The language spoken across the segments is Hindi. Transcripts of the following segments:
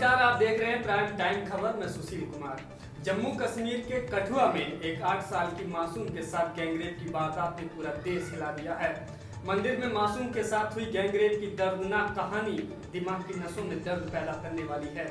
नमस्कार, आप देख रहे हैं प्राइम टाइम खबर। मैं सुशील कुमार। जम्मू कश्मीर के कठुआ में एक 8 साल की मासूम के साथ गैंगरेप की वारदात ने पूरा देश हिला दिया है। मंदिर में मासूम के साथ हुई गैंगरेप की दर्दनाक कहानी दिमाग की नसों में दर्द पैदा करने वाली है।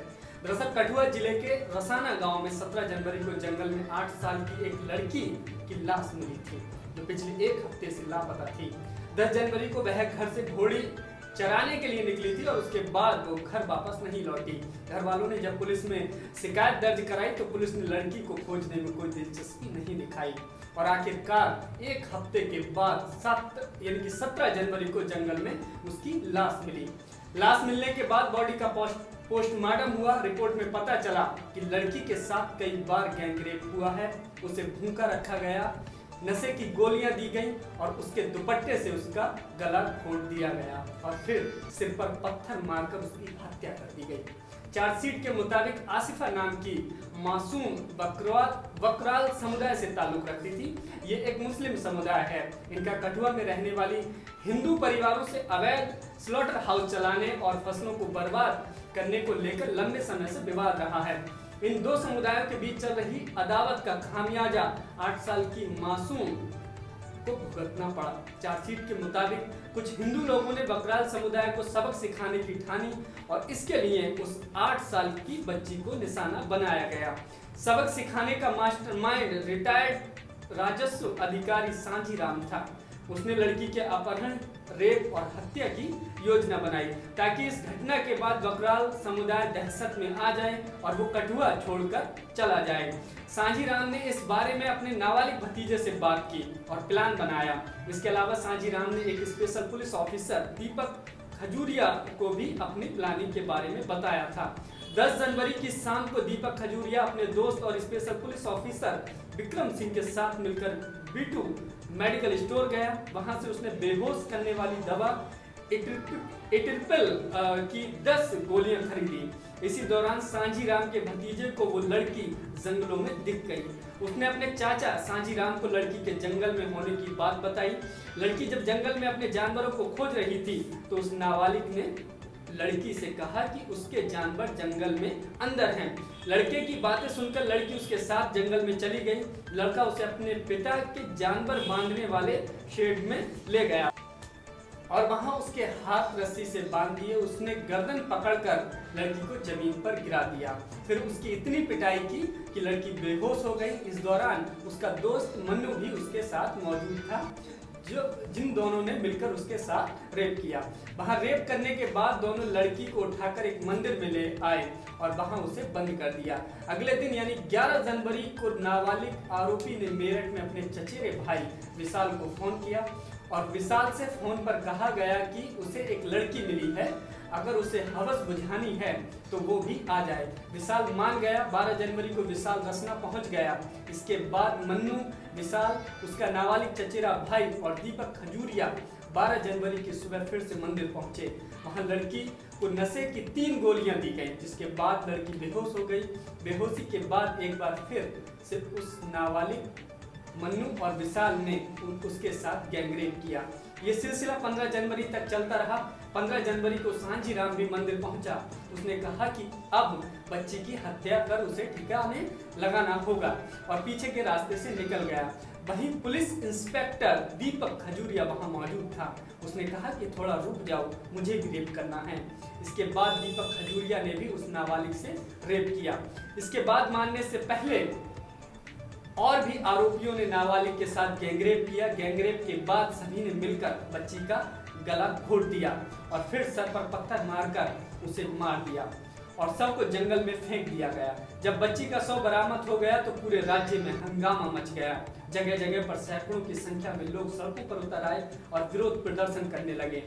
दरअसल कठुआ जिले के रसाना गांव में 17 जनवरी को जंगल में 8 साल की एक लड़की की लाश मिली थी, जो पिछले एक हफ्ते से लापता थी। 10 जनवरी को वह घर से घोड़ी चराने के लिए निकली थी और उसके बाद वो घर वापस नहीं लौटी। घर वालों ने जब पुलिस में शिकायत दर्ज कराई तो पुलिस ने लड़की को खोजने में कोई दिलचस्पी नहीं दिखाई और आखिरकार एक हफ्ते के बाद 17 जनवरी को जंगल में उसकी लाश मिली। लाश मिलने के बाद बॉडी का पोस्टमार्टम हुआ। रिपोर्ट में पता चला कि लड़की के साथ कई बार गैंगरेप हुआ है। उसे भूखा रखा गया, नशे की गोलियां दी गई और उसके दुपट्टे से उसका गला घोट दिया गया और फिर सिर पर पत्थर मारकर उसकी हत्या कर दी गई। चार्जशीट के मुताबिक आसिफा नाम की मासूम बकराल समुदाय से ताल्लुक रखती थी। ये एक मुस्लिम समुदाय है। इनका कठुआ में रहने वाली हिंदू परिवारों से अवैध स्लॉटर हाउस चलाने और फसलों को बर्बाद करने को लेकर लंबे समय से विवाद रहा है। इन दो समुदायों के बीच चल रही अदावत का खामियाजा 8 साल की मासूम को भुगतना पड़ा। चार्जशीट के मुताबिक कुछ हिंदू लोगों ने बकराल समुदाय को सबक सिखाने की ठानी और इसके लिए उस 8 साल की बच्ची को निशाना बनाया गया। सबक सिखाने का मास्टरमाइंड रिटायर्ड राजस्व अधिकारी सांझी राम था। उसने लड़की के अपहरण, रेप और हत्या की योजना बनाई ताकि इस घटना के बाद बकराल समुदाय दहशत में आ जाए और वो कठुआ छोड़कर चला जाए। सांझी राम ने इस बारे में अपने नाबालिग भतीजे से बात की और प्लान बनाया। इसके अलावा सांझी राम ने एक स्पेशल पुलिस ऑफिसर दीपक खजूरिया को भी अपनी प्लानिंग के बारे में बताया था। 10 जनवरी की शाम को दीपक खजूरिया अपने दोस्त और special police officer Vikram Singh के साथ मिलकर बीटू मेडिकल स्टोर गया। वहां से उसने बेहोश करने वाली दवा एट्रिपल की 10 गोलियां खरीदी। इसी दौरान सांझी राम के भतीजे को वो लड़की जंगलों में दिख गई। उसने अपने चाचा सांझी राम को लड़की के जंगल में होने की बात बताई। लड़की जब जंगल में अपने जानवरों को खोज रही थी तो उस नाबालिग ने लड़की से कहा कि उसके जानवर जंगल में अंदर हैं। लड़के की बातें सुनकर लड़की उसके साथ जंगल में चली गई। लड़का उसे अपने पिता के जानवर बांधने वाले शेड में ले गया और वहां उसके हाथ रस्सी से बांध दिए। उसने गर्दन पकड़कर लड़की को जमीन पर गिरा दिया। फिर उसकी इतनी पिटाई की कि लड़की बेहोश हो गई। इस दौरान उसका दोस्त मन्नू भी उसके साथ मौजूद था, जिन दोनों ने मिलकर उसके साथ रेप किया। वहां रेप करने के बाद दोनों लड़की को उठाकर एक मंदिर में ले आए और वहां उसे बंद कर दिया। अगले दिन यानी 11 जनवरी को नाबालिग आरोपी ने मेरठ में अपने चचेरे भाई विशाल को फोन किया और विशाल से फोन पर कहा गया कि उसे एक लड़की मिली है, अगर उसे हवस बुझानी है तो वो भी आ जाए। विशाल मान गया। 12 जनवरी को विशाल रसना पहुंच गया। इसके बाद मन्नू, विशाल, उसका नाबालिग चचेरा भाई और दीपक खजूरिया 12 जनवरी की सुबह फिर से मंदिर पहुंचे। वहां लड़की को नशे की 3 गोलियां दी गई, जिसके बाद लड़की बेहोश हो गई। बेहोशी के बाद एक बार फिर से उस नाबालिग मन्नू और विशाल ने उसके साथ गैंगरेप किया। ये सिलसिला 15 जनवरी तक चलता रहा। 15 जनवरी को सांझी राम भी मंदिर पहुंचा। उसने कहा कि अब बच्ची की हत्या कर उसे ठिकाने लगाना होगा और पीछे के रास्ते से निकल गया। वहीं पुलिस इंस्पेक्टर दीपक खजूरिया वहां मौजूद था। उसने कहा कि थोड़ा रुक जाओ, मुझे भी रेप करना है। इसके बाद दीपक खजूरिया ने भी उस नाबालिग से रेप किया। इसके बाद मानने से पहले और भी आरोपियों ने नाबालिग के साथ गैंगरेप किया। गैंगरेप के बाद सभी ने मिलकर बच्ची का गला घोट दिया और फिर सर पर पत्थर मारकर उसे मार दिया और शव को जंगल में फेंक दिया गया। जब बच्ची का शव बरामद हो गया तो पूरे राज्य में हंगामा मच गया। जगह जगह पर सैकड़ों की संख्या में लोग सड़कों पर उतर आए और विरोध प्रदर्शन करने लगे।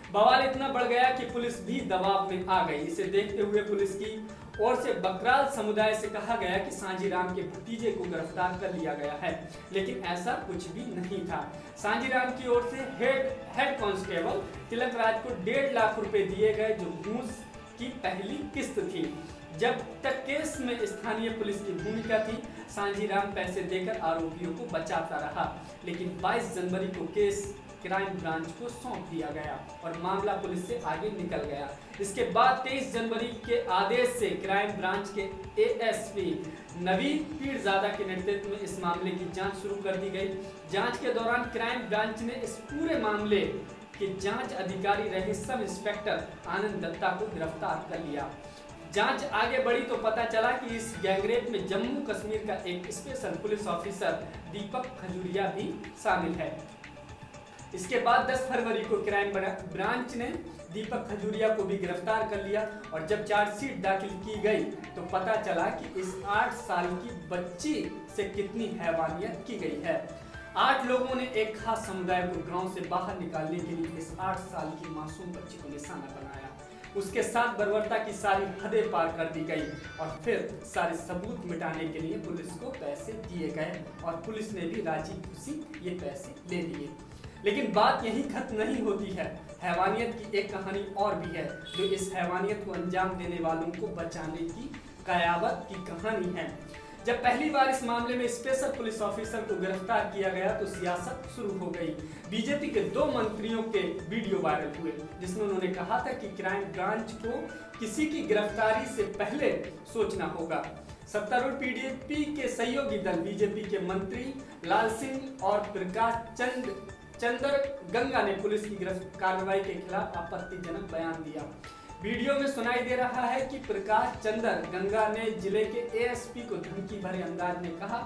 बवाल इतना बढ़ गया कि पुलिस भी दबाव में आ गई। इसे देखते हुए पुलिस की ओर से बकराल समुदाय से कहा गया कि सांझी राम के भतीजे को गिरफ्तार कर लिया गया है, लेकिन ऐसा कुछ भी नहीं था। सांझी राम की ओर से हेड कांस्टेबल तिलक राज को 1.5 लाख रुपए दिए गए, जो घूस की पहली किस्त थी। जब तक केस में स्थानीय पुलिस की भूमिका थी, सांझी राम पैसे देकर आरोपियों को बचाता रहा, लेकिन 22 जनवरी को केस क्राइम ब्रांच को सौंप दिया गया और मामला पुलिस से आगे निकल गया। इसके बाद 23 जनवरी के आदेश से क्राइम ब्रांच के एएसपी नवीद पीरजादा के नेतृत्व में इस मामले की जांच शुरू कर दी गई। जांच के दौरान क्राइम ब्रांच ने इस पूरे मामले के जांच अधिकारी रहे सब इंस्पेक्टर आनंद दत्ता को गिरफ्तार कर लिया। जांच आगे बढ़ी तो पता चला कि इस गैंगरेप में जम्मू कश्मीर का एक स्पेशल पुलिस ऑफिसर दीपक खजूरिया भी शामिल है। इसके बाद 10 फरवरी को क्राइम ब्रांच ने दीपक खजूरिया को भी गिरफ्तार कर लिया और जब चार्जशीट दाखिल की गई तो पता चला कि इस 8 साल की बच्ची से कितनी हैवानियत की गई है। 8 लोगों ने एक खास समुदाय को गांव से बाहर निकालने के लिए इस 8 साल की मासूम बच्ची को निशाना बनाया। उसके साथ बर्बरता की सारी हदें पार कर दी गई और फिर सारे सबूत मिटाने के लिए पुलिस को पैसे दिए गए और पुलिस ने भी राजी खुशी ये पैसे ले लिए। लेकिन बात यही खत्म नहीं होती है। हैवानियत की एक कहानी और भी है जो इस हैवानियत को अंजाम देने वालों को बचाने की कयावत की कहानी है। जब पहली बार इस मामले में स्पेशल पुलिस ऑफिसर को गिरफ्तार किया गया तो सियासत शुरू हो गई। बीजेपी के 2 मंत्रियों के वीडियो वायरल हुए जिसमें उन्होंने कहा था कि क्राइम ब्रांच को किसी की गिरफ्तारी से पहले सोचना होगा। सत्तारूढ़ पीडीपी के सहयोगी दल बीजेपी के मंत्री लाल सिंह और प्रकाश चंद्र गंगा ने पुलिस की कार्रवाई के खिलाफ आपत्तिजनक बयान दिया। वीडियो में सुनाई दे रहा है कि प्रकाश चंद्र गंगा ने जिले के एएसपी को धमकी भरे अंदाज में कहा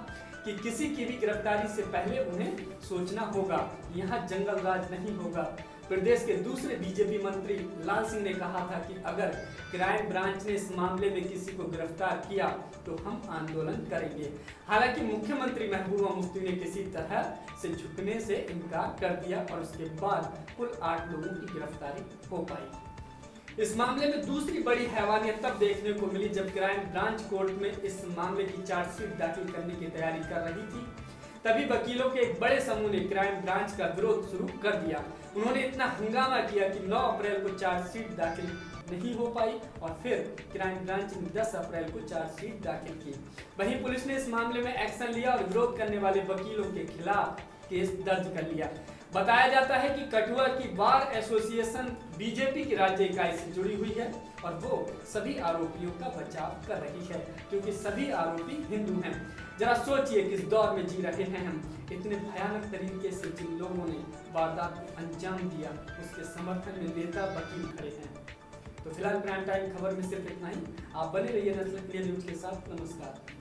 कि किसी की भी गिरफ्तारी से पहले उन्हें सोचना होगा, यहाँ जंगल राज नहीं होगा। प्रदेश के दूसरे बीजेपी मंत्री लाल सिंह ने कहा था कि अगर क्राइम ब्रांच ने इस मामले में किसी को गिरफ्तार किया तो हम आंदोलन करेंगे। हालांकि मुख्यमंत्री महबूबा मुफ्ती ने किसी तरह से झुकने से इनकार कर दिया और उसके बाद कुल 8 लोगों की गिरफ्तारी हो पाई। इस मामले में दूसरी बड़ी हैवानियत तब देखने को मिली जब क्राइम ब्रांच कोर्ट में इस मामले की चार्जशीट दाखिल करने की तैयारी कर रही थी। तभी वकीलों के एक बड़े समूह ने क्राइम ब्रांच का विरोध शुरू कर दिया। उन्होंने इतना हंगामा किया कि 9 अप्रैल को चार्जशीट दाखिल नहीं हो पाई और फिर क्राइम ब्रांच ने 10 अप्रैल को चार्जशीट दाखिल की। वहीं पुलिस ने इस मामले में एक्शन लिया और विरोध करने वाले वकीलों के खिलाफ केस दर्ज कर लिया। बताया जाता है कि कठुआ की बार एसोसिएशन बीजेपी की राज्य इकाई से जुड़ी हुई है और वो सभी आरोपियों का बचाव कर रही है क्योंकि सभी आरोपी हिंदू हैं। जरा सोचिए किस दौर में जी रहे हैं हम। इतने भयानक तरीके से जिन लोगों ने वारदात को अंजाम दिया उसके समर्थन में नेता वकील खड़े हैं। तो फिलहाल प्राइम टाइम खबर में सिर्फ इतना ही। आप बने रहिए नस्ल न्यूज के साथ। नमस्कार।